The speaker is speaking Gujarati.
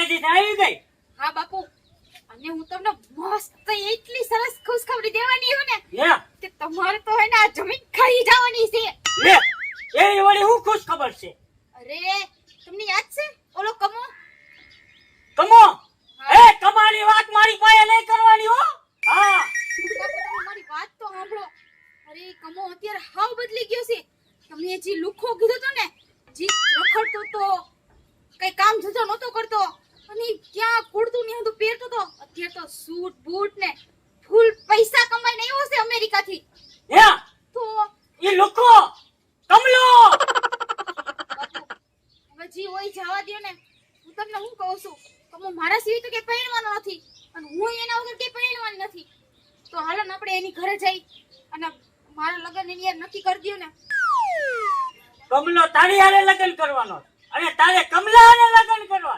અમેરિકાથી આવી ગઈ? હા બાપુ, અને હું તમને મસ્ત એટલી સરસ ખુશખબરી દેવાની હું ને કે તમારે તો હે ને આ જમીન ખાઈ જવાની છે. લે એવી વળી હું ખુશ ખબર છે? અરે તમને યાદ છે ઓલો કમો? કમાની વાત મારી પાસે નહીં કરવાની હો. હા બાપુ મારી વાત તો સાંભળો. અરે કમો અત્યારે હાવ બદલી ગયો છે. તમને જે લુખો કીધો તો ને, જે રખડતો તો, કઈ કામ ધંધો નતો કરતો અને ક્યાં કુડતું ને હતું પહેરતો તો, અત્યારે તો સૂટ બૂટ ને ફૂલ પૈસા કમાઈને આવ્યો છે અમેરિકાથી. તો એ લોકો કમલો હવે જી હોય જવા દયો ને. હું તમને હું કહું છું, કમો મારા સિવાય તો કે પહેરવાનો નથી અને હું એના વગર કે પહેરવાની નથી. તો હાલો ને આપણે એની ઘરે જઈ અને મારા લગ્ન એની યાર નક્કી કરી દયો ને. કમલો તારી હારે લગ્ન કરવાનો અને તારે કમલા હારે લગ્ન કરવા?